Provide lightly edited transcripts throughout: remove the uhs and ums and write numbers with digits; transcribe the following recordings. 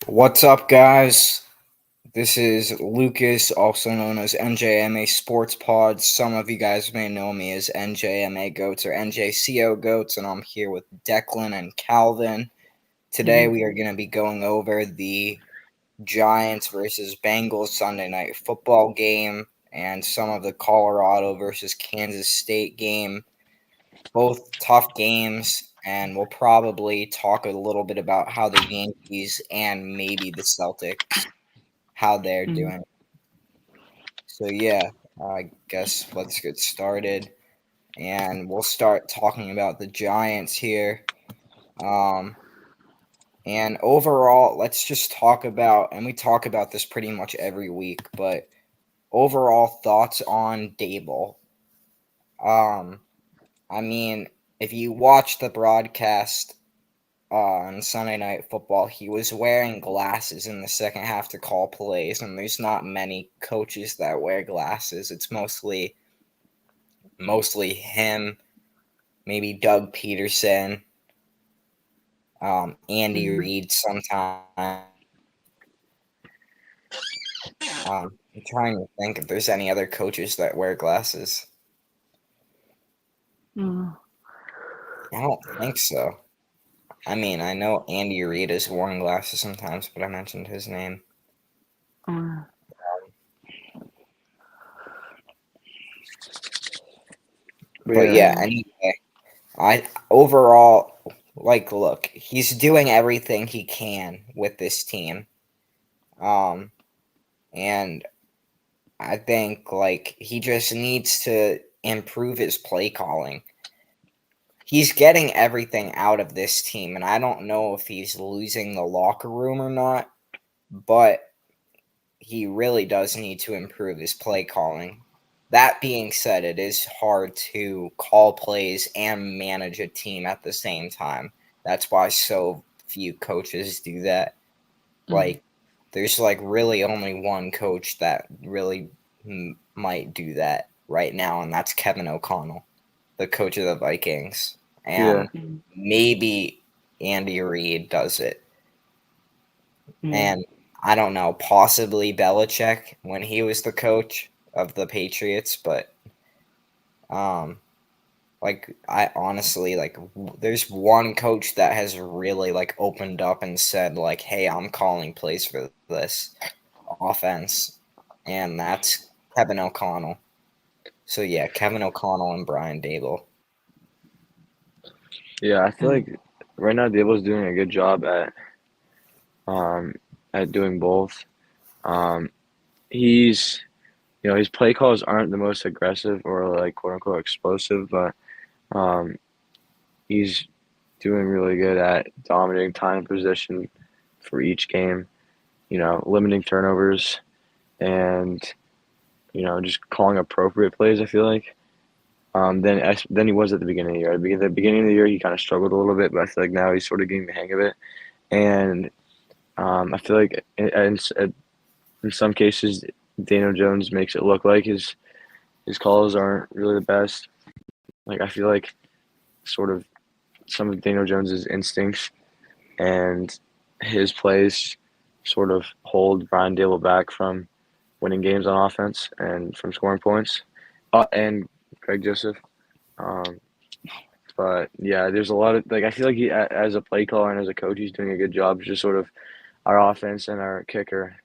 What's up, guys? This is Lucas, also known as NJMA Sports Pod. Some of you guys may know me as NJMA Goats or NJCO Goats, and I'm here with Declan and Calvin. Today, we are going to be going over the Giants versus Bengals Sunday Night Football game and some of the Colorado versus Kansas State game. Both tough games, and we'll probably talk a little bit about how the Yankees and maybe the Celtics, how they're doing. So yeah, I guess let's get started, and we'll start talking about the Giants here. And overall, let's just talk about, and we talk about this pretty much every week, but overall thoughts on Dable. I mean, if you watch the broadcast on Sunday Night Football, he was wearing glasses in the second half to call plays, and there's not many coaches that wear glasses. It's mostly him, maybe Doug Peterson, Andy Reid sometimes. I'm trying to think if there's any other coaches that wear glasses. I don't think so. I mean, I know Andy Reid has worn glasses sometimes, but I mentioned his name. But yeah, anyway, overall, look, he's doing everything he can with this team. And I think he just needs to improve his play calling. He's getting everything out of this team, and I don't know if he's losing the locker room or not, but he really does need to improve his play calling. That being said, it is hard to call plays and manage a team at the same time. That's why so few coaches do that. There's really only one coach that really might do that right now, and that's Kevin O'Connell, the coach of the Vikings. And maybe Andy Reid does it. And I don't know, possibly Belichick when he was the coach of the Patriots, but I honestly there's one coach that has really opened up and said hey, I'm calling plays for this offense, and that's Kevin O'Connell. So yeah, Kevin O'Connell and Brian Dable. Yeah, I feel like right now Dable's doing a good job at doing both. He's his play calls aren't the most aggressive or quote unquote explosive, but um, he's doing really good at dominating time and position for each game. Limiting turnovers and just calling appropriate plays. I feel like. Then he was at the beginning of the year. At the beginning of the year, he kind of struggled a little bit, but I feel like now he's sort of getting the hang of it. And I feel like in some cases, Daniel Jones makes it look like his calls aren't really the best. I feel like sort of some of Daniel Jones's instincts and his plays sort of hold Brian Dable back from winning games on offense and from scoring points. And Greg Joseph. Um, but yeah, there's a lot of I feel like he, as a play caller and as a coach, he's doing a good job. Just sort of our offense and our kicker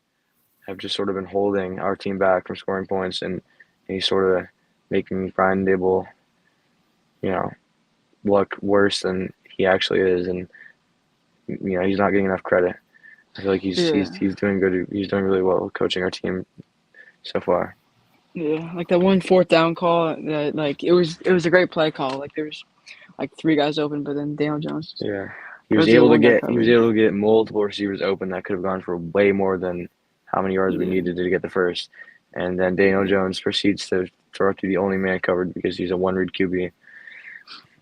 have just sort of been holding our team back from scoring points, and he's sort of making Brian Dable, look worse than he actually is, and he's not getting enough credit. I feel like he's doing good. He's doing really well coaching our team so far. Yeah, like that one fourth down call that it was a great play call. There was three guys open, but then Daniel Jones. Yeah, he was able to get multiple receivers open that could have gone for way more than how many yards we needed to get the first. And then Daniel Jones proceeds to throw it to the only man covered because he's a one read QB.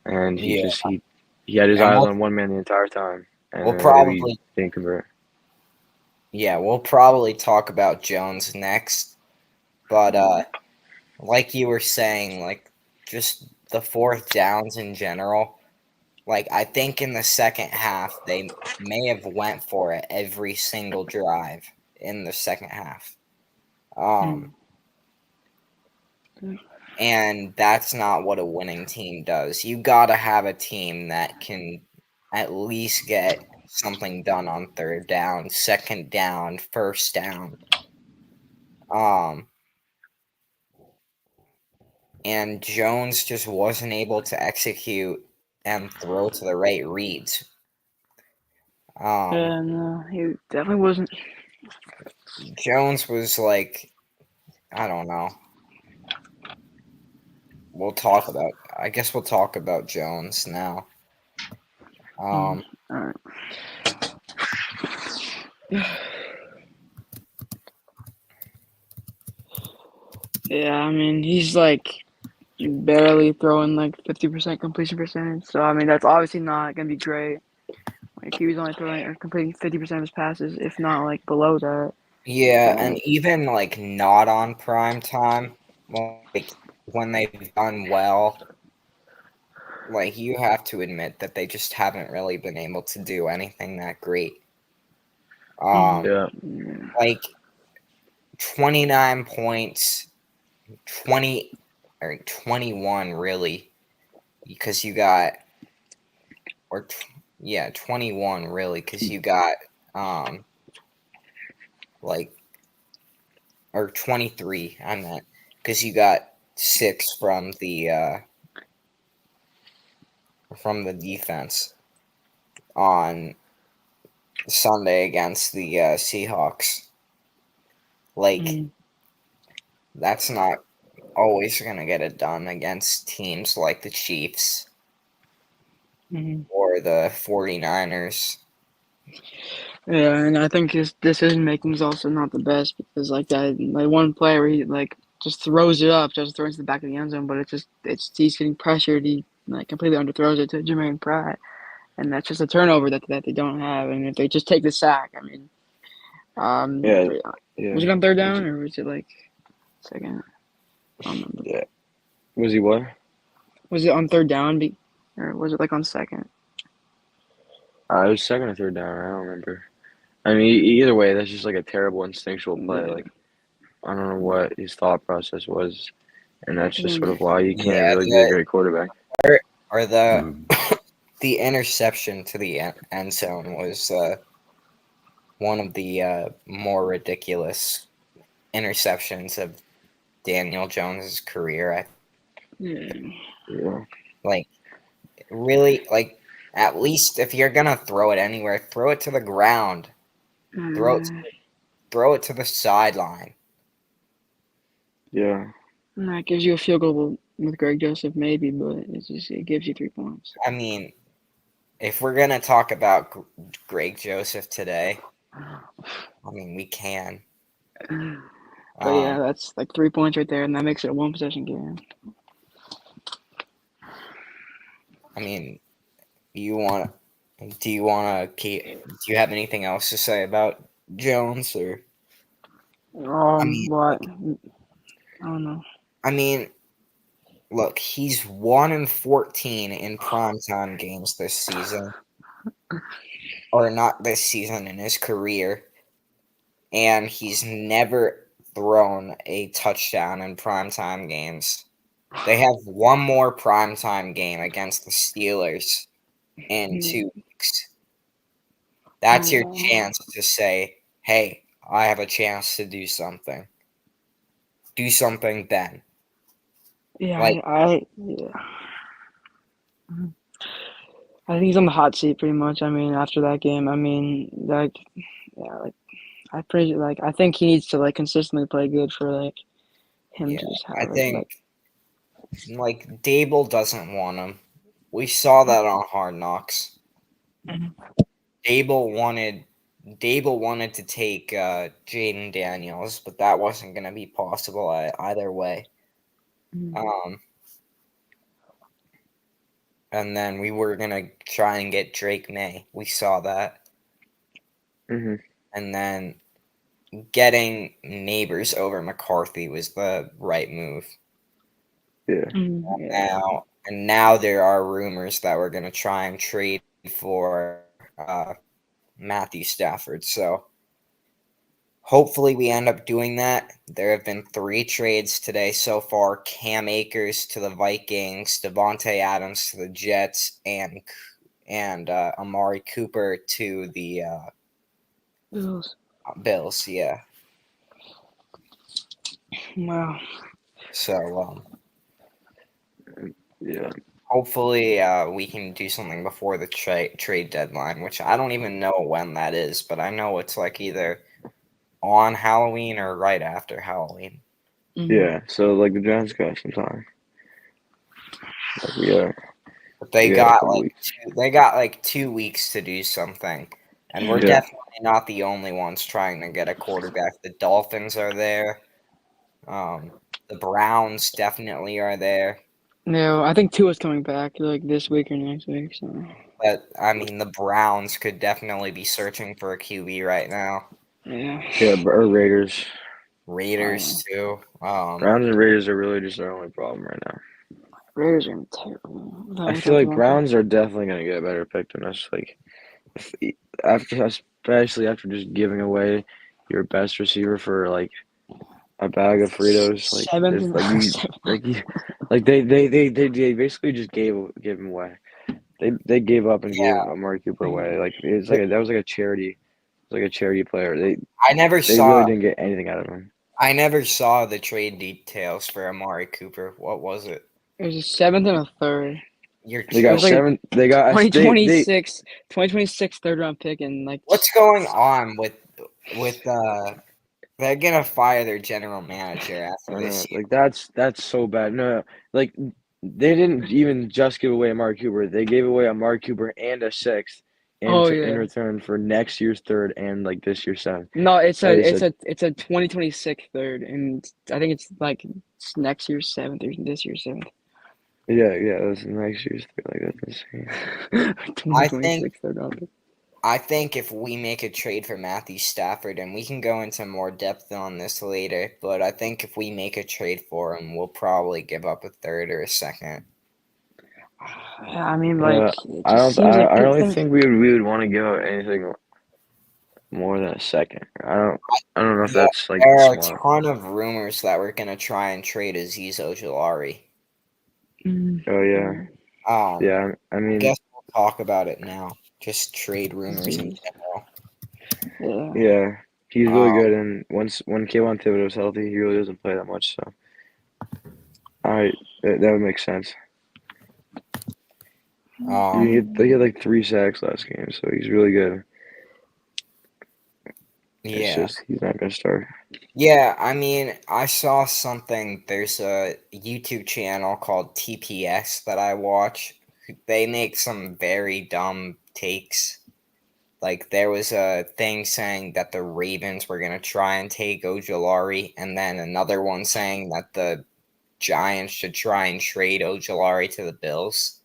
And he had his eyes on one man the entire time. And we'll probably he didn't convert. Yeah, we'll probably talk about Jones next. But like you were saying, just the fourth downs in general, Like, I think in the second half, they may have went for it every single drive in the second half. And that's not what a winning team does. You gotta have a team that can at least get something done on third down, second down, first down. And Jones just wasn't able to execute and throw to the right reads. Yeah, no, he definitely wasn't. Jones was like, I don't know. I guess we'll talk about Jones now. All right. Yeah, I mean, he's like barely throwing like 50% completion percentage. So I mean, that's obviously not gonna be great. Like he was only throwing or completing 50% of his passes, if not like below that. Yeah, and even like not on prime time, like when they've done well, like you have to admit that they just haven't really been able to do anything that great. Yeah. Like 29 points, 20 or 21 really, because you got 21 really, because you got like or 23 I meant, because you got 6 from the defense on Sunday against the Seahawks. Like that's not always gonna get it done against teams like the Chiefs or the 49ers. Yeah, and I think his decision making is also not the best because like that, like one play where he like just throws it up, just throws it to the back of the end zone, but it's he's getting pressured. He like completely underthrows it to Jermaine Pratt, and that's just a turnover that they don't have. And if they just take the sack, I mean, Yeah. was it on third down or was it like second? I don't remember. Yeah. Was he what? Was it on third down? Or was it like on second? It was second or third down. I don't remember. I mean, either way, that's just like a terrible instinctual play. Yeah. Like, I don't know what his thought process was, and that's just sort Mm. of why you can't Yeah, really be a great quarterback. or the the interception to the end zone was one of the more ridiculous interceptions of Daniel Jones's career. Yeah. Like really, like at least if you're gonna throw it anywhere, throw it to the ground. Throw it to the sideline. Yeah. That gives you a field goal with Greg Joseph, maybe, but it gives you 3 points. I mean, if we're gonna talk about Greg Joseph today, I mean we can. But yeah, that's like 3 points right there, and that makes it a one possession game. I mean, do you want to keep? Do you have anything else to say about Jones or? What? I don't know. I mean, look, he's 1-14 in primetime games this season, or not this season, in his career, and he's never thrown a touchdown in primetime games. They have one more primetime game against the Steelers in 2 weeks. That's your chance to say, hey, I have a chance to do something. Do something then. Yeah, Like, yeah. I think he's on the hot seat pretty much. I mean, after that game, I mean, like, yeah, like I think he needs to like consistently play good for like him yeah, to just have I it. think like Dable doesn't want him. We saw that on Hard Knocks. Dable wanted to take Jaden Daniels, but that wasn't going to be possible either way. And then we were going to try and get Drake May. We saw that. Mm-hmm. And then getting Neighbors over McCarthy was the right move. Yeah. Now And now there are rumors that we're going to try and trade for Matthew Stafford. So hopefully we end up doing that. There have been 3 trades today so far. Cam Akers to the Vikings, Devontae Adams to the Jets, and Amari Cooper to the Bills. Bills. Yeah. Wow. So Yeah. hopefully we can do something before the trade deadline, which I don't even know when that is, but I know it's like either on Halloween or right after Halloween. Mhm. Yeah. So like the Giants got some time. Like But they we got a got couple like weeks. they got like 2 weeks to do something. And we're Yeah. definitely not the only ones trying to get a quarterback. The Dolphins are there. The Browns definitely are there. No, I think Tua's coming back like this week or next week. So But I mean, the Browns could definitely be searching for a QB right now. yeah. Yeah. Or Raiders. Raiders too. Browns and Raiders are really just our only problem right now. Raiders are terrible. I feel like Browns are definitely gonna get a better pick than us. Like after, especially after just giving away your best receiver for like a bag of Fritos, like Seventh there's and like you, like you, like they basically just gave him away. They gave up and gave Yeah, Amari Cooper away. Like it's like that was like a charity. It was like a charity player. I never They really saw. didn't get anything out of him. I never saw the trade details for Amari Cooper. What was it? It was a 7th and a 3rd. You're They It got was like joking. a seven. They got they 2026 third round pick and like What's going on with they're gonna fire their general manager after this year. like that's so bad. No, like they didn't even just give away Amari Cooper. They gave away Amari Cooper and a sixth oh in yeah. return for next year's third and like this year's seventh. No, it's That a is it's a it's a 2026 third and I think it's like it's next year's 7th or this year's 7th. yeah. That's next year's third. Like that's insane. 2026 third round pick. I think if we make a trade for Matthew Stafford, and we can go into more depth on this later, but I think if we make a trade for him, we'll probably give up a third or a second. Yeah, I mean like it I just don't. seems like I good don't thing. think we would want to give out anything more than a second. I don't know if Yeah, that's like there are a smart. ton of rumors that we're gonna try and trade Azeez Ojulari. Oh yeah, yeah. I I mean, guess we'll talk about it now. Just trade rumors in Azeez. general. Yeah. yeah. He's really Um, good, and when Kayvon Thibodeau's healthy, he really doesn't play that much. So, that would make sense. He had like 3 sacks last game, so he's really good. It's yeah. just he's not gonna start. Yeah, I mean, I saw something. There's a YouTube channel called TPS that I watch. They make some very dumb takes. Like, there was a thing saying that the Ravens were going to try and take Ojulari, and then another one saying that the Giants should try and trade Ojulari to the Bills.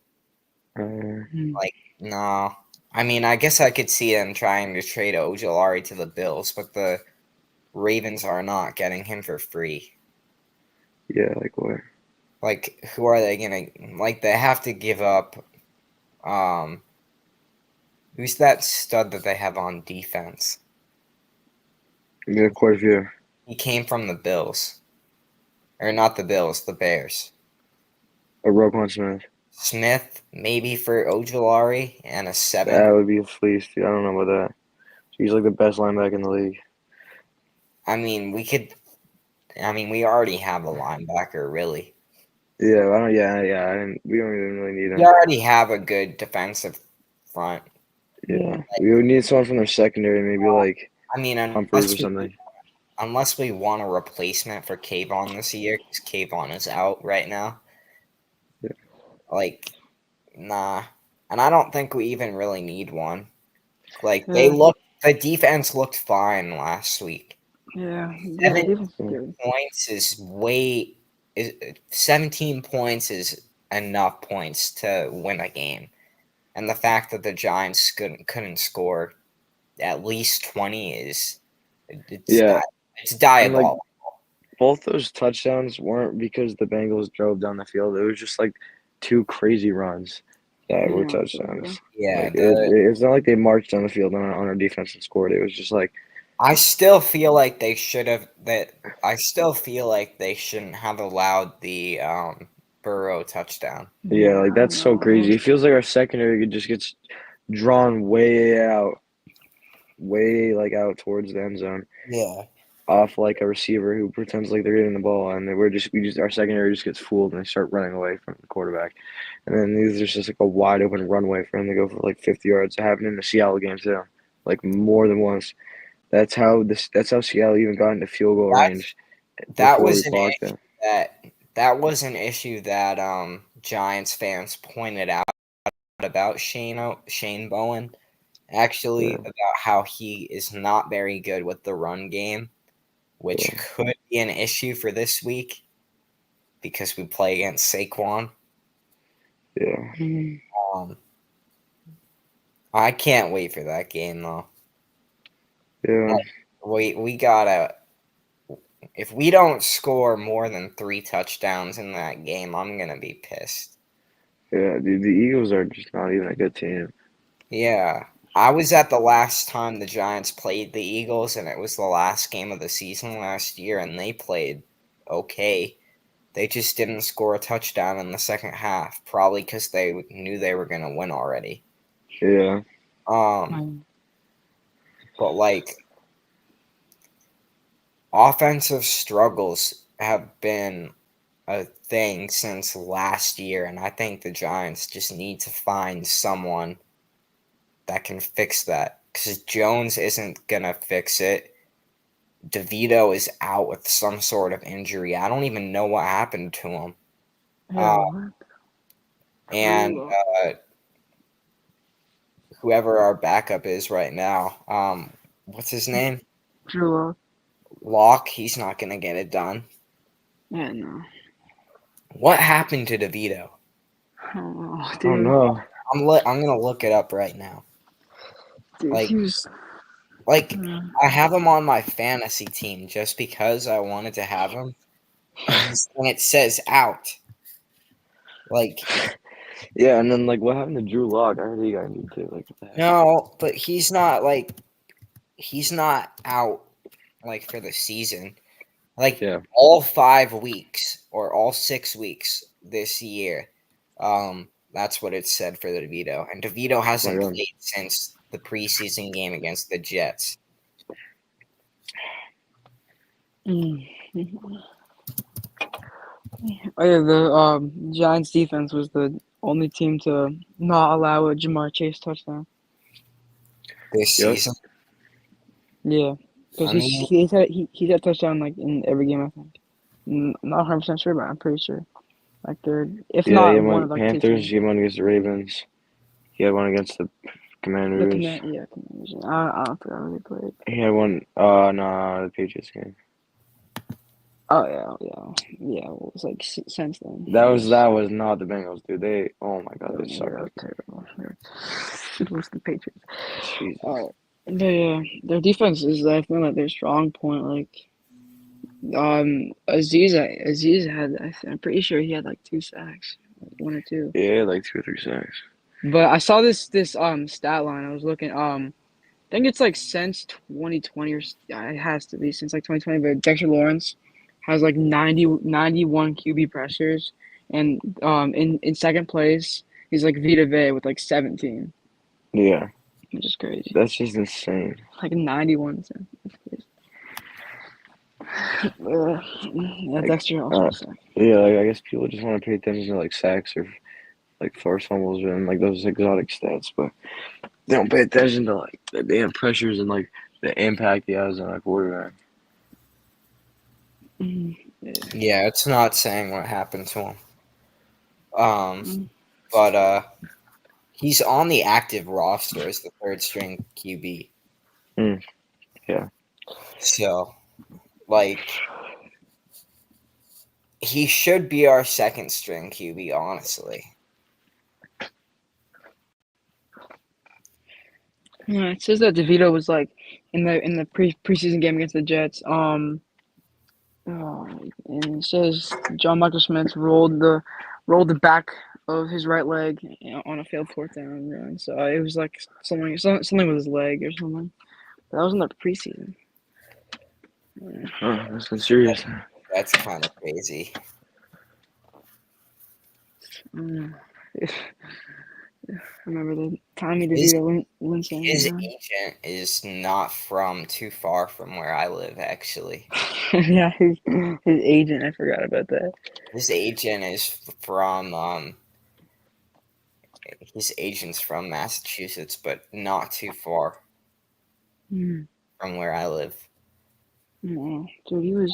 Like, no. I mean, I guess I could see them trying to trade Ojulari to the Bills, but the Ravens are not getting him for free. Yeah, like what? Like, who are they gonna like? They have to give up. Who's that stud that they have on defense? Yeah, quite a few. He came from the Bills, or not the Bills, the Bears. A Roquan Smith. Smith, maybe for Ojulari and a 7. That would be a fleece, dude. I don't know about that. He's like the best linebacker in the league. I mean, we could. I mean, we already have a linebacker, really. Yeah, I don't. Yeah. We don't even really need him. We already have a good defensive front. Yeah, we would need someone from their secondary, maybe like I mean, Humphreys or something. unless we want a replacement for Kayvon this year, because Kayvon is out right now. Yeah. Like, nah. And I don't think we even really need one. Like, Yeah. the defense looked fine last week. Yeah. 17 points is enough points to win a game. And the fact that the Giants couldn't score at least 20 is it's diabolical. Both those touchdowns weren't because the Bengals drove down the field. It was just like 2 crazy runs that were Yeah, touchdowns. Yeah, Like it's not like they marched on the field on our defense and scored. It was just like I still feel like they should have that. I still feel like they shouldn't have allowed the Burrow touchdown. yeah, like I that's so know. crazy. It feels like our secondary just gets drawn way like out towards the end zone Yeah, off like a receiver who pretends like they're getting the ball, and then we just our secondary just gets fooled and they start running away from the quarterback, and then there's just like a wide open runway for him to go for like 50 yards. It happened in the Seattle game too, like more than once. That's how Seattle even got into field goal that's range that before we was an blocked issue it. that was an issue that Giants fans pointed out about Shane Bowen, actually, Yeah, about how he is not very good with the run game, which yeah, could be an issue for this week because we play against Saquon. yeah, Mm. Um, I can't wait for that game though. yeah, We gotta, if we don't score more than 3 touchdowns in that game, I'm gonna be pissed. yeah. Dude, the Eagles are just not even a good team. Yeah. I was at the last time the Giants played the Eagles, and it was the last game of the season last year, and they played okay. They just didn't score a touchdown in the second half, probably because they knew they were going to win already. Yeah, Um, but like offensive struggles have been a thing since last year, and I think the Giants just need to find someone that can fix that because Jones isn't gonna fix it. DeVito is out with some sort of injury. I don't even know what happened to him. Yeah, And whoever our backup is right now, what's his name? Drew Lock. Locke. He's not gonna get it done. Yeah, no. What happened to DeVito? I don't know, I don't dude. know. I'm gonna look it up right now. Dude, Like, he was. I have him on my fantasy team just because I wanted to have him, and it says out. Like, Yeah, and then like what happened to Drew Lock? I heard he got injured too. Like what the heck? no, but he's not out like for the season. Like Yeah. all 5 weeks or all 6 weeks this year. That's what it said for the DeVito. And DeVito hasn't God. played since the preseason game against the Jets. Oh yeah, the Giants defense was the only team to not allow a Jamar Chase touchdown. This Yep. season. Yeah, because I mean, he's had a touchdown like in every game, I think. Not 100% sure, but I'm pretty sure. Like they're if Yeah, not he had one one of like Panthers, two he had one against the Ravens. He had one against the Commanders. Commanders. I don't forget who they played. He had one no, the Patriots game. Oh yeah. Well, it was like since then. That was not the Bengals, dude. Oh my god, they suck. They're terrible. It was the Patriots. Jesus. Their defense is definitely like their strong point. Like Aziz had, I'm pretty sure he had like 2 sacks, like 1 or 2. Yeah, like 2 or 3 sacks. But I saw this stat line. I was looking. I think it's like since 2020 or it has to be since like 2020. But Dexter Lawrence has like 91 QB pressures, and in second place he's like Vita Vea with like 17, Yeah, which is crazy. that's just insane. Like 91. Yeah, Dexter also sucks. Yeah, like I guess people just want to pay attention to like sacks or like forced fumbles and like those exotic stats, but they don't pay attention to like the damn pressures and like the impact he has on a quarterback. yeah, it's not saying what happened to him. But he's on the active roster as the third string QB. Yeah. So, like, he should be our second string QB, honestly. Yeah, it says that DeVito was like in the preseason game against the Jets. And it says John Michael Schmitz rolled the back of his right leg on a failed fourth down run. So it was like something with his leg or something. But that was in the preseason. Oh, that's serious. That's kind of crazy. Mm. I remember the Tommy His- DeVito Winston. His Yeah. agent is not from too far from where I live, actually. Yeah, his agent. I forgot about that. His agent is from his agent's from Massachusetts, but not too far Mm. from where I live. Oh, dude, he was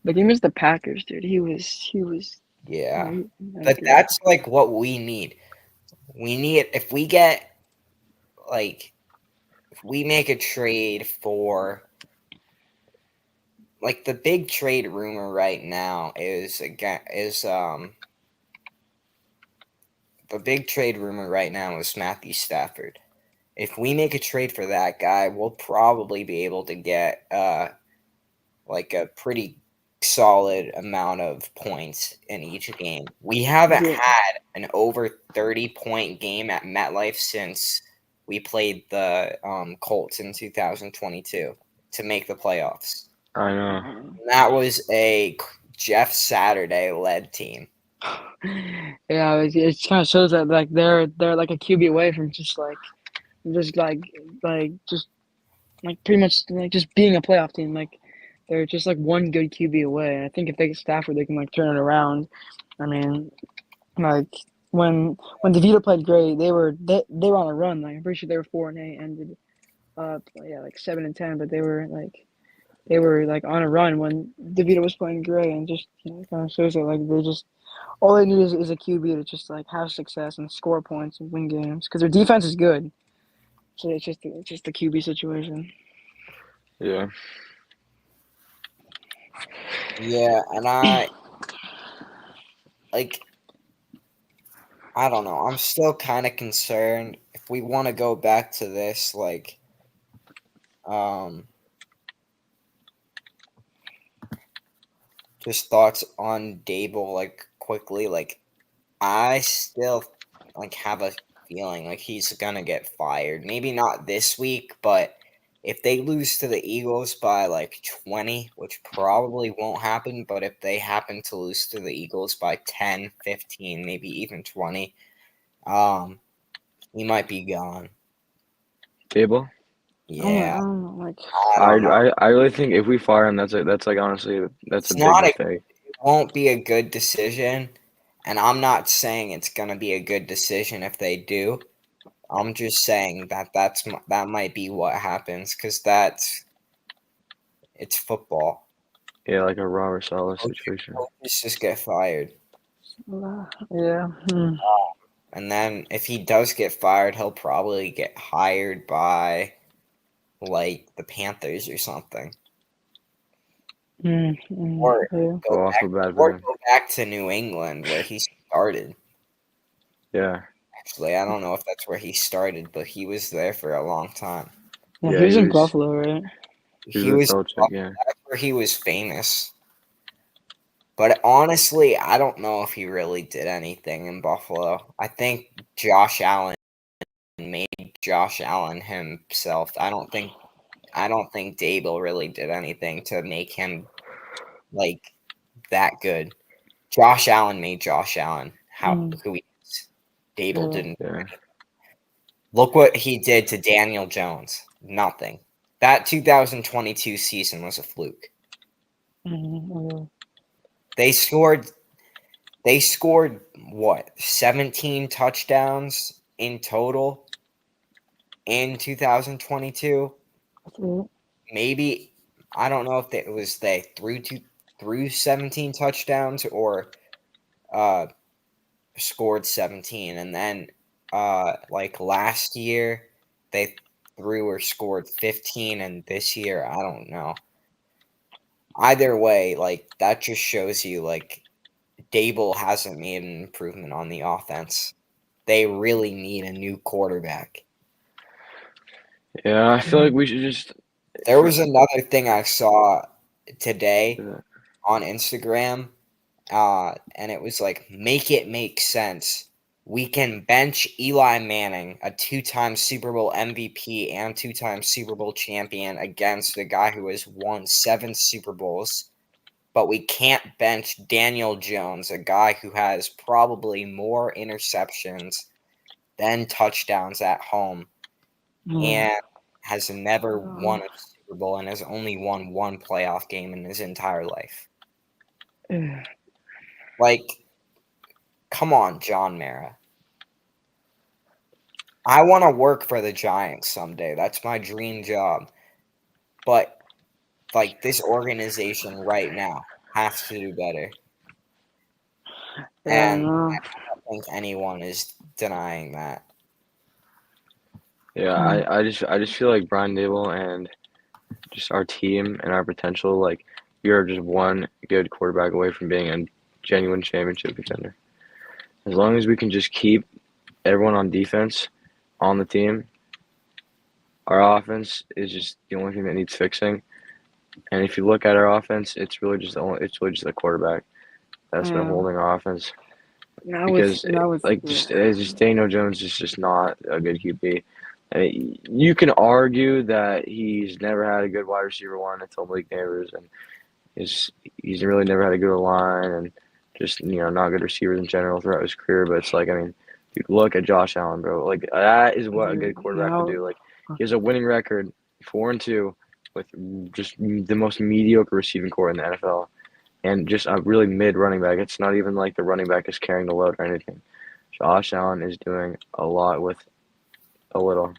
like he missed the Packers, dude. He was Yeah. he was But good. that's like what we need. We need if we get like if we make a trade for like the big trade rumor right now is the big trade rumor right now is Matthew Stafford. If we make a trade for that guy, we'll probably be able to get like a pretty solid amount of points in each game. We haven't Yeah. had an over 30-point game at MetLife since we played the Colts in 2022 to make the playoffs. I know. And that was a Jeff Saturday led team. Yeah, it kind of shows that like they're like a QB away from just like pretty much like just being a playoff team. Like they're just like one good QB away. I think if they get Stafford, they can like turn it around. I mean, like when DeVito played great, they were on a run. Like I'm pretty sure they were 4-8, ended like 7-10, but they were like on a run when DeVito was playing great, and just kind of shows that like they just all they need is a QB to just like have success and score points and win games because their defense is good. So it's just the QB situation. Yeah. Yeah, and I don't know. I'm still kind of concerned if we want to go back to this just thoughts on Dable quickly I still have a feeling he's gonna get fired. Maybe not this week, but if they lose to the Eagles by 20, which probably won't happen, but if they happen to lose to the Eagles by 10, 15, maybe even 20, he might be gone. Dable? Yeah. I don't know, like I don't know. I really think if we fire him, that's honestly that's It's a big not mistake. it won't be a good decision, and I'm not saying it's gonna be a good decision if they do. I'm just saying that that might be what happens because it's football. Yeah, like a Robert Saleh situation. Coaches just get fired, yeah. and then if he does get fired, he'll probably get hired by the Panthers or something, or Yeah. Well, I feel bad for him. go back to New England where he started. Yeah. Actually, I don't know if that's where he started, but he was there for a long time. Yeah, Yeah, he was he in was- Buffalo, right? He was with Belichick, yeah. That's where he was famous. But honestly, I don't know if he really did anything in Buffalo. I think Josh Allen made Josh Allen himself. I don't think Dable really did anything to make him that good. Josh Allen made Josh Allen who he is. Dable Yeah. didn't. Yeah. Look what he did to Daniel Jones. Nothing. That 2022 season was a fluke. They scored what? 17 touchdowns in total in 2022. Maybe I don't know if it was they threw 17 touchdowns or scored 17, and then last year they threw or scored 15, and this year I don't know. Either way, that just shows you Dable hasn't made an improvement on the offense. They really need a new quarterback. Yeah, I feel like we should just. There was another thing I saw today Yeah. on Instagram. and it was like, make it make sense. We can bench Eli Manning, a 2-time Super Bowl MVP and 2-time Super Bowl champion, against the guy who has won 7 Super Bowls, but we can't bench Daniel Jones, a guy who has probably more interceptions than touchdowns at home and has never won a Super Bowl and has only won 1 playoff game in his entire life. Like, come on, John Mara. I want to work for the Giants someday. That's my dream job. But, like, this organization right now has to do better. And I don't think anyone is denying that. Yeah, I just feel like Brian Dable and just our team and our potential, like we are just one good quarterback away from being a genuine championship contender. As long as we can just keep everyone on defense on the team, our offense is just the only thing that needs fixing. And if you look at our offense, it's really just the quarterback that's been holding our offense. Because it's just Daniel Jones is just not a good QB. I mean, you can argue that he's never had a good wide receiver one until Malik Neighbors, and he's really never had a good line, and just not good receivers in general throughout his career. But it's like, I mean, dude, look at Josh Allen, bro. Like that is what a good quarterback would do. Like he has a winning record, 4-2, with just the most mediocre receiving core in the NFL. And just a really mid running back. It's not even like the running back is carrying the load or anything. Josh Allen is doing a lot with a little.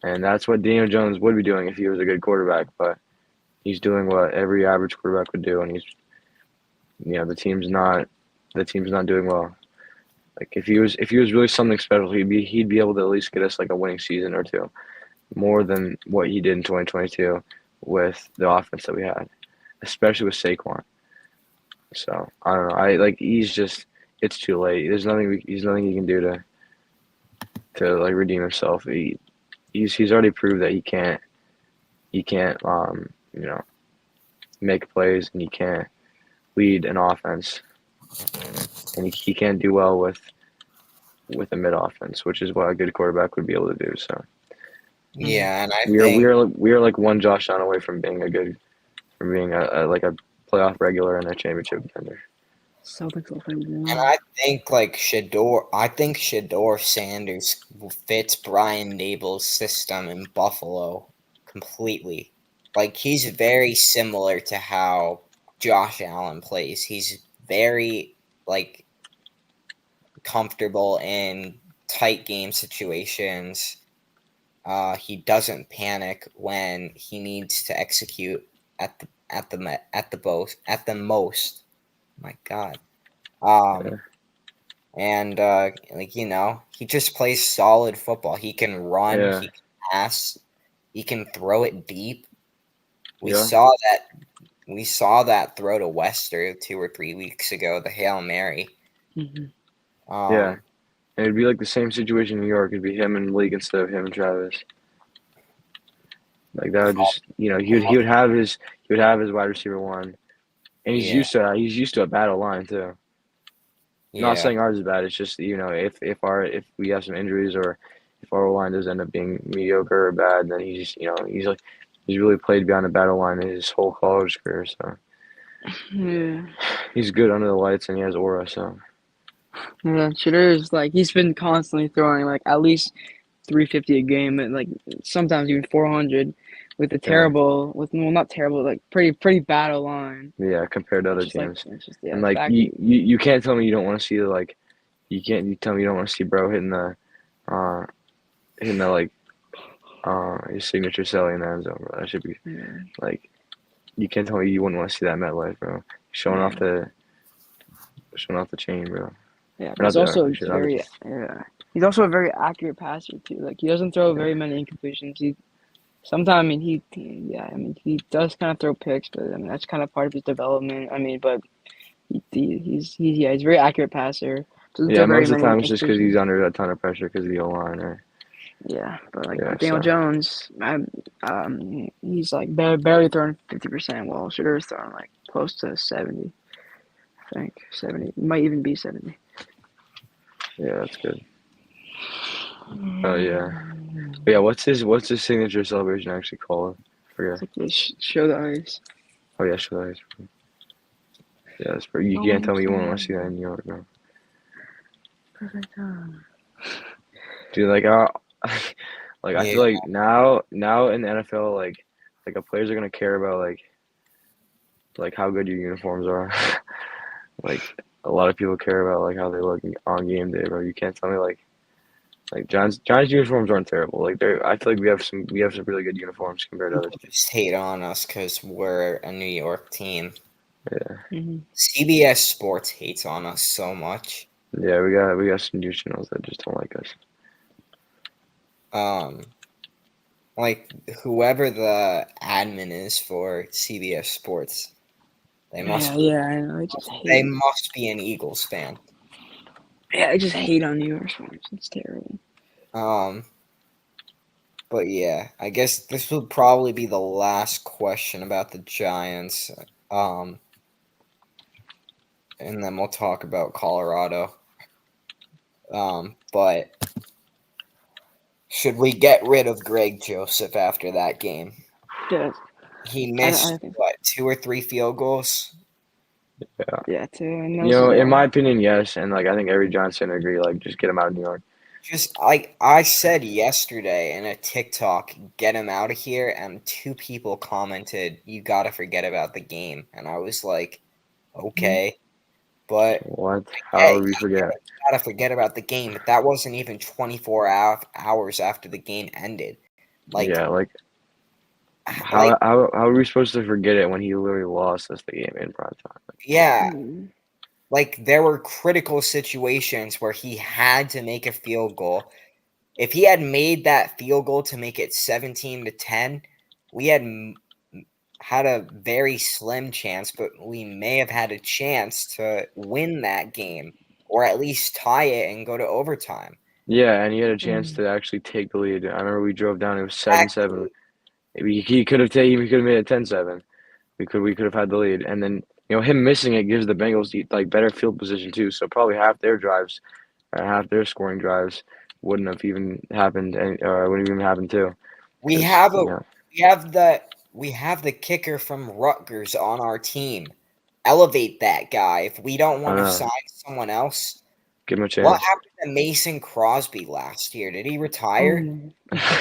And that's what Daniel Jones would be doing if he was a good quarterback. But he's doing what every average quarterback would do. And he's, the team's not doing well. Like if he was really something special, he'd be able to at least get us like a winning season or two, more than what he did in 2022 with the offense that we had, especially with Saquon. So I don't know. It's too late. There's nothing he can do to like redeem himself. He's already proved that he can't make plays, and he can't lead an offense, and he can't do well with a mid offense, which is what a good quarterback would be able to do. So yeah, and we are like one Josh Allen away from being a playoff regular and a championship contender. And I think Shedeur Sanders fits Brian Dable's system in Buffalo completely. Like he's very similar to how Josh Allen plays. He's very like comfortable in tight game situations. He doesn't panic when he needs to execute at the most. My God. And he just plays solid football. He can run, he can pass, he can throw it deep. We saw that throw to Wester 2 or 3 weeks ago, the Hail Mary. And it'd be like the same situation in New York. It'd be him and League instead of him and Travis. Like that would just he would have his wide receiver one, and he's used to a battle line too. Not saying ours is bad. It's just if we have some injuries or if our line does end up being mediocre or bad, then he's really played beyond the battle line in his whole college career. So he's good under the lights and he has aura. So Shedeur is he's been constantly throwing at least 350 a game, and sometimes even 400 with not terrible, pretty bad line. Yeah, compared to other teams. And you can't tell me you don't want to see you tell me you don't want to see bro hitting the his signature celly in the end zone, bro. That should be you can't tell me you wouldn't want to see that MetLife, bro. Showing off the chain, bro. Yeah, but he's also a very accurate passer too. He doesn't throw very many incompletions. Sometimes he does kind of throw picks, but that's kind of part of his development. But he's a very accurate passer. Most of the time it's just because he's under a ton of pressure because of the O-line. Right? Yeah, but Daniel Jones, he's barely throwing 50%, while Shedeur's throwing close to 70. think 70. It might even be 70. Yeah, that's good. Oh yeah. But yeah, what's his signature celebration actually called? I forget. It's like they show the ice. Oh yeah, sure that is. Yeah, that's pretty. You can't tell me you won't want to see that in New York, bro. Perfect time. Dude, like, like I Yeah. feel like now in the NFL, like a players are gonna care about like how good your uniforms are. Like a lot of people care about like how they look on game day, bro. You can't tell me like Giants uniforms aren't terrible. Like I feel like we have some really good uniforms compared to other People teams. just hate on us because we're a New York team. Yeah, Mm-hmm. CBS Sports hates on us so much. yeah, we got some news channels that just don't like us. Like whoever the admin is for CBS Sports, they must Yeah, I know. I just hate. they must be an Eagles fan. Yeah, I just hate on New York sports. It's terrible. But yeah, I guess this will probably be the last question about the Giants. And then we'll talk about Colorado. But should we get rid of Greg Joseph after that game? Yeah, He missed I think. what, 2 or 3 field goals? Yeah, too. And You know, in my opinion, yes, and like I think every Giants fan agree. Like, just get him out of New York. Just like I said yesterday in a TikTok, get him out of here, and 2 people commented, "You got to forget about the game," and I was like, "Okay," but What? yeah, How would we forget? got to forget about the game. But that wasn't even 24 hours after the game ended. Like, Yeah, like like how are we supposed to forget it when he literally lost us the game in prime time? yeah, like there were critical situations where he had to make a field goal. If he had made that field goal to make it 17-10, we had a very slim chance, but we may have had a chance to win that game or at least tie it and go to overtime. Yeah, and he had a chance to actually take the lead. I remember we drove down. It was 7-7. Maybe he could have taken. He could have made it 10-7. We could have had the lead, and then him missing it gives the Bengals like better field position too. So probably half their drives, or half their scoring drives wouldn't have even happened, and wouldn't even happen too. We 'Cause, have you know, we have the kicker from Rutgers on our team. Elevate that guy. If we don't I want don't to know. sign someone else, Give him a what chance, happened to Mason Crosby last year? Did he retire?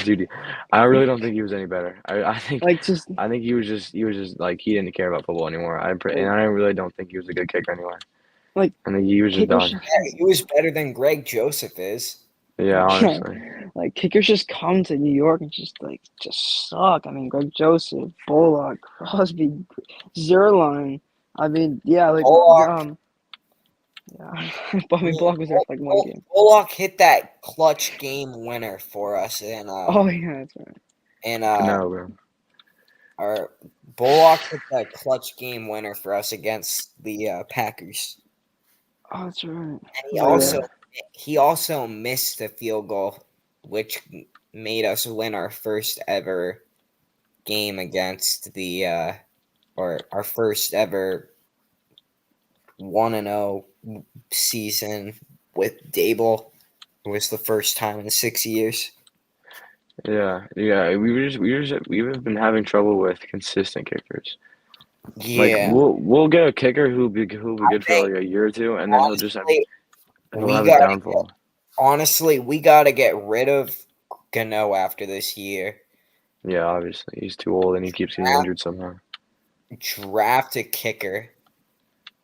dude. I really don't think he was any better. I think like just I think he was just like he didn't care about football anymore. And I really don't think he was a good kicker anyway. like I think he was just kickers. done. Yeah, he was better than Greg Joseph is. Yeah, honestly. Like kickers just come to New York and just suck. I mean, Greg Joseph, Bullock, Crosby, Zerline. I mean, yeah, like Bullock. yeah. I mean, Bullock was there for like one game. Bullock hit that clutch game winner for us in Oh yeah, that's right. No, bro. our Bullock hit that clutch game winner for us against the Packers. Oh, that's right. And Yeah. he also missed a field goal, which made us win our first ever game against the or our first ever 1-0 season with Dable. It was the first time in 6 years. Yeah. We've been having trouble with consistent kickers. Like Yeah, we'll get a kicker who'll be good for like a year or two, and then he'll honestly, have a downfall. honestly, we got to get rid of Gano after this year. Yeah, obviously he's too old and he keeps getting injured somehow. Draft a kicker.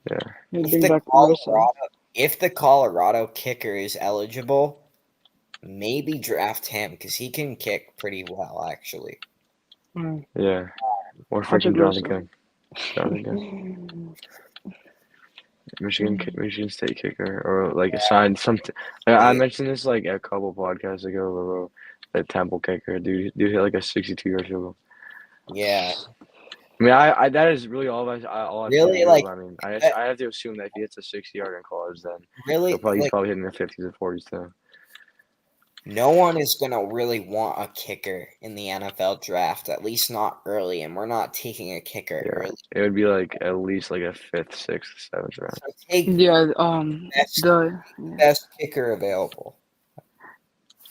Yeah. Maybe If bring the back Russell. Colorado kicker is eligible, maybe draft him because he can kick pretty well, actually. Yeah. Or Patrick freaking Jonathan Russell. King. Michigan State kicker, or like assigned something. I mentioned this like a couple podcasts ago. That Temple kicker, dude hit like a 62-yard field goal. Yeah, I mean, I that is really all I've really, seen him like, do. I mean, I have to assume that if he hits a 60-yard in college, then really, he's like, probably hitting the 50s and 40s too. no one is going to really want a kicker in the NFL draft, at least not early, and we're not taking a kicker Yeah, early. it would be like at least like a 5th, 6th, 7th round. So take Yeah, best, the best kicker available.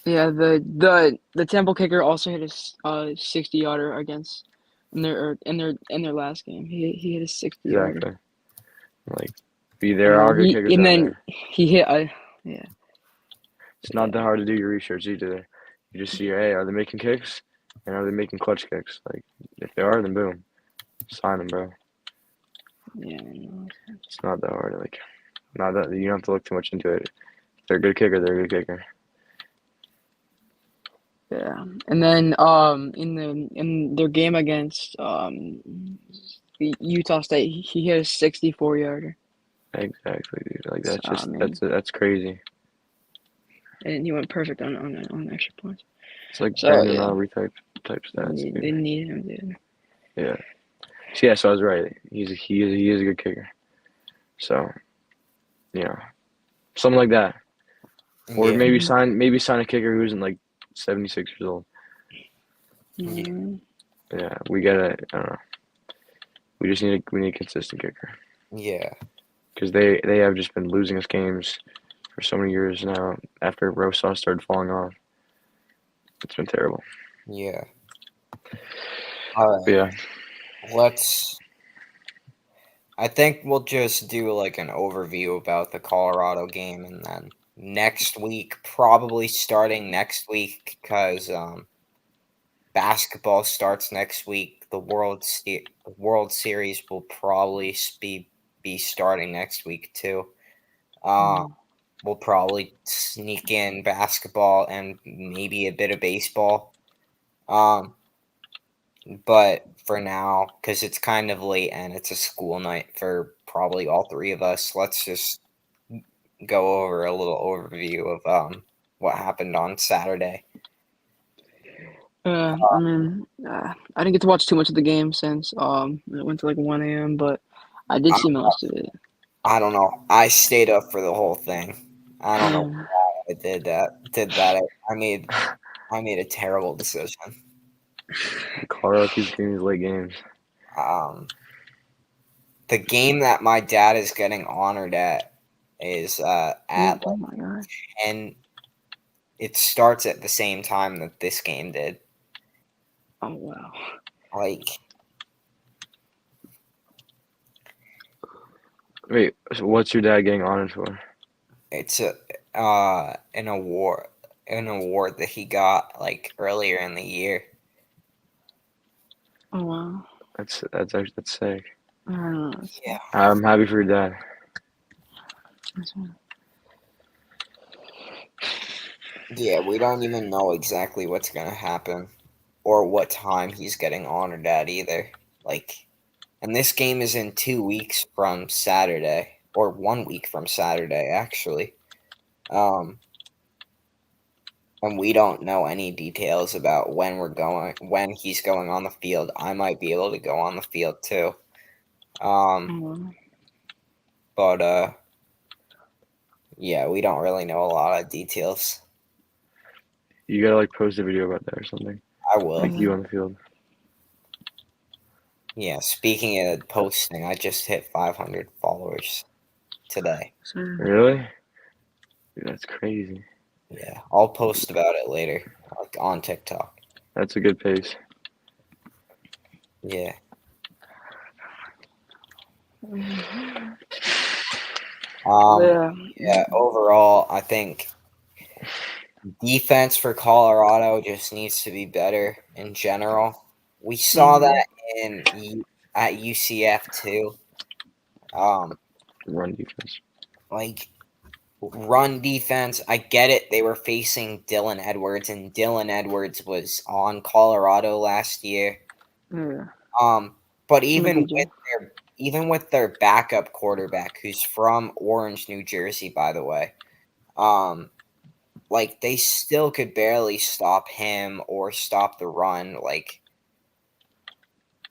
the Temple kicker also hit a 60-yarder against in their last game. He hit a 60-yarder. Exactly. Like, there are good kickers and out then there. he hit a yeah. It's not that hard to do your research either. You just see, hey, are they making kicks? And are they making clutch kicks? Like, if they are, then boom. Sign them, bro. Yeah, I know. It's not that hard. Like, not that you don't have to look too much into it. If they're a good kicker, they're a good kicker. Yeah, and then in their game against the Utah State, he hit a 64-yarder, Exactly, dude. Like, that's So, just man. that's crazy. and he went perfect on extra points. It's like So, Brandon yeah. Aubrey type stats, They dude. needed him, dude. Yeah. So, yeah, so I was right. He is a good kicker. So, something like that. Or Yeah. maybe sign a kicker who isn't like 76 years old. Mm, Yeah, we gotta. I don't know. We just need a consistent kicker Yeah. because they have just been losing us games for so many years now. After Rosas started falling off, it's been terrible. Yeah. All But right. yeah, I think we'll just do like an overview about the Colorado game, and then next week, probably starting next week, because basketball starts next week. The World Series will probably be starting next week too. We'll probably sneak in basketball and maybe a bit of baseball. But for now, because it's kind of late and it's a school night for probably all three of us, let's just go over a little overview of what happened on Saturday. I mean, I didn't get to watch too much of the game since it went to like 1 a.m., but I did see most of it. I don't know. I stayed up for the whole thing. I don't know Yeah. why I did that. I made a terrible decision. Colorado keeps getting these late games. The game that my dad is getting honored at is at Oh my god. 10. It starts at the same time that this game did. Oh wow. Like, Wait, so what's your dad getting honored for? it's an award that he got like earlier in the year. Oh wow. That's sick. I don't know. Yeah. I'm happy for your dad. Yeah, we don't even know exactly what's gonna happen or what time he's getting honored at either. Like, and this game is in 2 weeks from Saturday, or 1 week from Saturday, actually. And we don't know any details about when he's going on the field. I might be able to go on the field too. But yeah, we don't really know a lot of details. You gotta like post a video about that or something. I will. Like you on the field. Yeah, speaking of posting, I just hit 500 followers today. Really? Dude, that's crazy. Yeah, I'll post about it later, like on TikTok. That's a good pace. Yeah. Yeah, overall, I think defense for Colorado just needs to be better in general. We saw that at UCF too. Run defense. Like run defense, I get it. They were facing Dylan Edwards, and Dylan Edwards was on Colorado last year. Yeah. But even with their backup quarterback, who's from Orange, New Jersey, by the way, like they still could barely stop him or stop the run. Like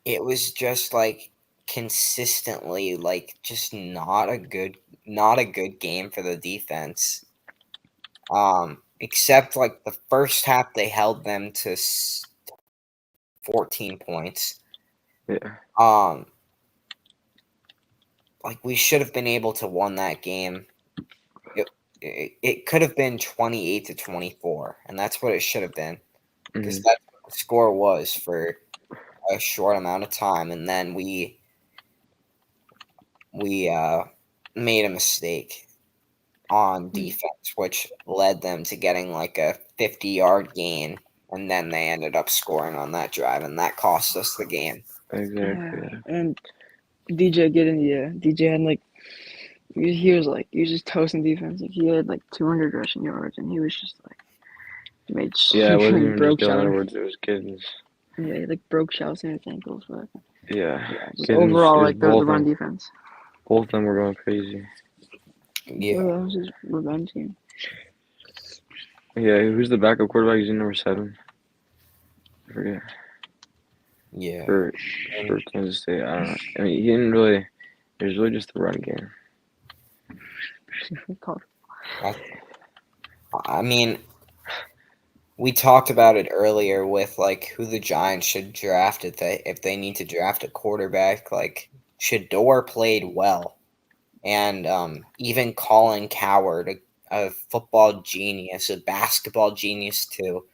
it was just like consistently like just not a good game for the defense. except like the first half they held them to 14 points. Yeah. Like we should have been able to won that game. It could have been 28-24, and that's what it should have been, because Mhm. that's what the score was for a short amount of time, and then we made a mistake on defense, which led them to getting like a 50-yard gain, and then they ended up scoring on that drive, and that cost us the game. Exactly. Yeah. And DJ had like he was just toasting defense. Like he had like 200 rushing yards, and he was just like made Yeah, it wasn't even just broke Dylan Shelton. Edwards. It was Giddens. Yeah, he like broke Shelton's ankles, but Yeah. just Giddens overall is like the both run them. defense. Both of them were going crazy. Yeah, That was his revenge game. Yeah. Who's the backup quarterback? He's in number 7. I forget. yeah. For Kansas State, I don't know. I mean, he didn't really. It was really just the run game. I mean, we talked about it earlier with like who the Giants should draft if they need to draft a quarterback. Like Shador played well, and even Colin Coward, a football genius, a basketball genius too.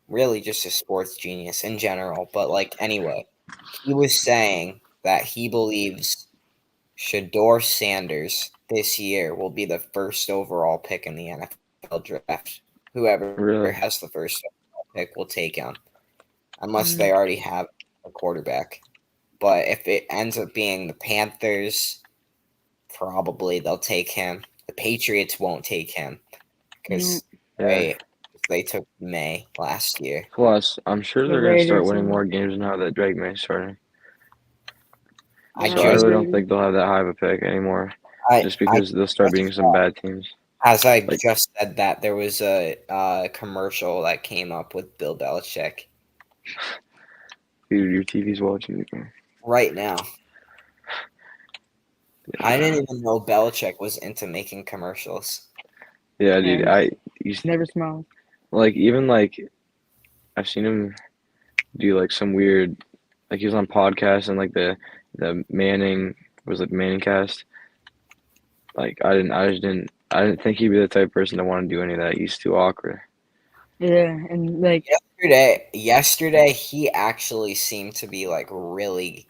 Really just a sports genius in general. But like anyway, he was saying that he believes Shador Sanders this year will be the first overall pick in the NFL draft. Whoever Really? has the first overall pick will take him, unless they already have a quarterback. But if it ends up being the Panthers, probably they'll take him. The Patriots won't take him because Yeah. they took May last year. Plus, I'm sure The they're going to start Raiders winning and- more games now that Drake May's starting. I So I just really don't think they'll have that high of a pick anymore, just I because they'll start beating some bad teams. as I Like- just said that, there was a commercial that came up with Bill Belichick Dude, your TV's watching the game. right now. Yeah. I didn't even know Belichick was into making commercials. Yeah, dude. Yeah. He's Never smiled. like even like I've seen him do like some weird, like he was on podcasts and like the Manning was like Manning cast. Like I didn't think he'd be the type of person to want to do any of that. He's too awkward. Yeah, and like Yesterday he actually seemed to be like really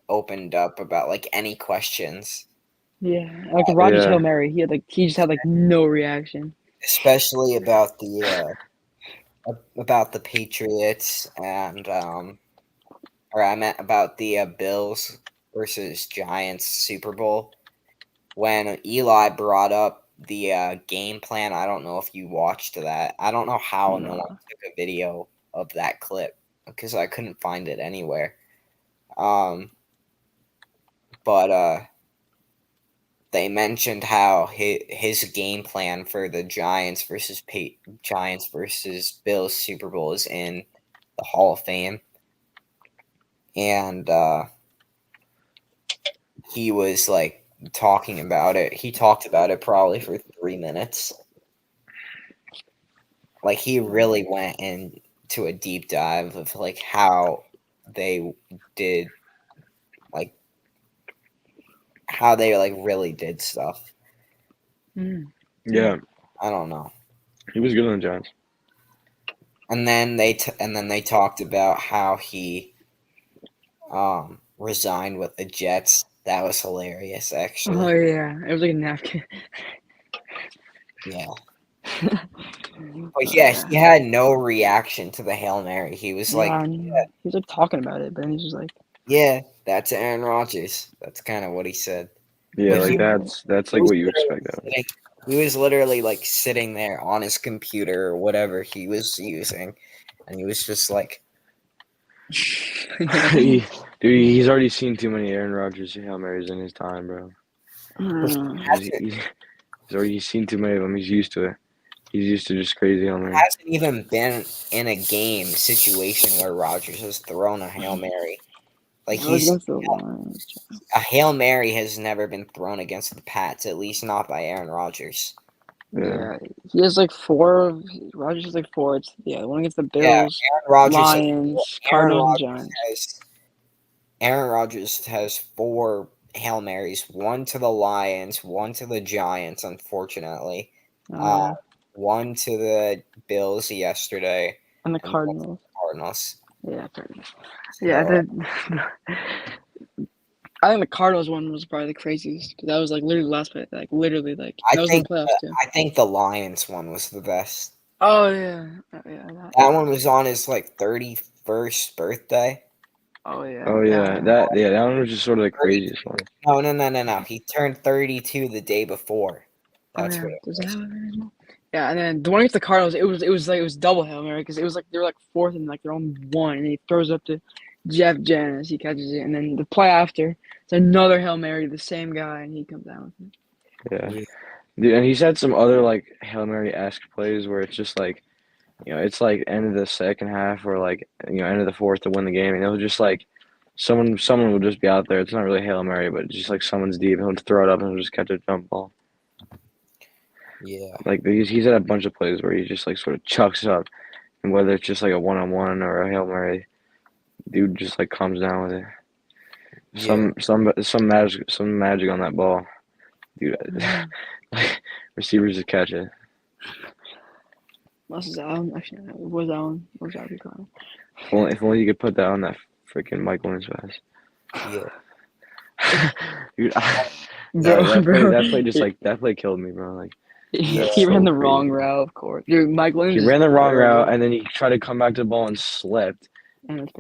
opened up about like any questions, like Rodgers Hail Mary, he just had like no reaction. especially about the Patriots and or I meant about the Bills versus Giants Super Bowl. When Eli brought up the game plan, I don't know if you watched that. I don't know how no one took a video of that clip because I couldn't find it anywhere. But they mentioned how his game plan for the Giants versus Bills Super Bowl is in the Hall of Fame, and he was like talking about it. He talked about it probably for 3 minutes. Like he really went into a deep dive of like how they did, like how they like really did stuff. Yeah, I don't know. he was good on the Giants. And then they talked about how he resigned with the Jets. That was hilarious, actually. Oh yeah, it was like a napkin. Yeah. But yeah, he had no reaction to the Hail Mary. He was like, he was like talking about it, but then he's just like, yeah, that's Aaron Rodgers. That's kind of what he said. Yeah, But like he- that's like what you expect of him. He was literally like sitting there on his computer or whatever he was using, and he was just like, Dude, he's already seen too many Aaron Rodgers Hail Marys in his time, bro. He's seen too many of them. He's used to it. He's used to just crazy Hail Marys. hasn't even been in a game situation where Rodgers has thrown a Hail Mary. Like That was he's against the Lions. a Hail Mary has never been thrown against the Pats, at least not by Aaron Rodgers. Yeah, he has like four. Rodgers has like four. It's the one against the Yeah, Bills, Lions, Aaron Cardinals, and Rodgers Giants. Aaron Rodgers has 4 Hail Marys, one to the Lions, one to the Giants, unfortunately. Oh, One to the Bills yesterday, and the and one to Cardinals. the Cardinals. Yeah, Cardinals. Yeah, So, I think the Cardinals one was probably the craziest because that was like literally last play, like literally like I that was in think the playoffs too. I think the Lions one was the best. Oh yeah, That one was on his like 31st birthday. Oh yeah. Oh yeah, that one was just sort of the 30 craziest one. No. He turned 32 the day before. Oh That's yeah. what it Does was. that have a Mary Mall? Yeah, and then the one against the Cardinals, it was double Hail Mary because it was like they were like fourth and like their own one, and he throws up to Jeff Janis, he catches it, and then the play after it's another Hail Mary, the same guy, and he comes down with it. Yeah. Yeah. Dude, and he's had some other like Hail Mary-esque plays where it's just like, it's like end of the second half or like, end of the fourth to win the game, and it'll just like someone will just be out there. It's not really Hail Mary, but just like someone's deep, he'll throw it up and he'll just catch a jump ball. Yeah. Like he's had a bunch of plays where he just like sort of chucks up, and whether it's just like a one-on-one or a Hail Mary, dude just like comes down with it. Yeah. Some magic on that ball, dude. Like, receivers just catch it. Unless it's Allen. Actually, no, it was Allen. It was Allen Connor. If only you could put that on that freaking Mike Williams pass. Yeah. Dude, Bro, that play just like that play killed me, bro. Like he ran the wrong route, of course. Dude, Mike Williams. he ran the wrong route, and then he tried to come back to the ball and slipped, and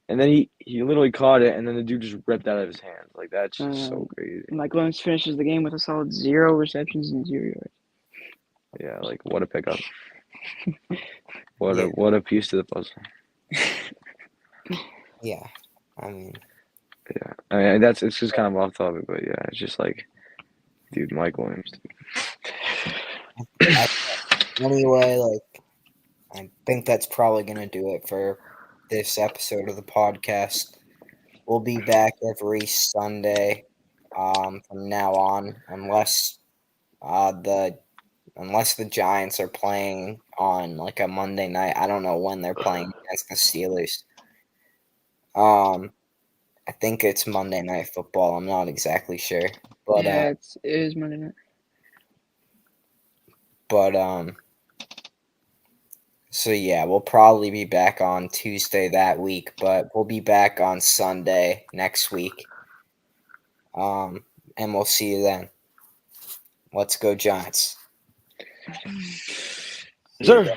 and then he literally caught it, and then the dude just ripped out of his hands. Like that's just so crazy. Mike Williams finishes the game with a solid 0 receptions and 0 yards. Yeah, like what a pickup. What a piece to the puzzle. Yeah. I mean, Yeah, I mean it's just kind of off topic, but yeah, it's just like, dude, Mike Williams. anyway, like I think that's probably gonna do it for this episode of the podcast. We'll be back every Sunday from now on, unless the Giants are playing on like a Monday night. I don't know when they're playing against the Steelers. I think it's Monday Night Football. I'm not exactly sure, but yeah, it is Monday night. So yeah, we'll probably be back on Tuesday that week, but we'll be back on Sunday next week. And we'll see you then. Let's go Giants. Sir.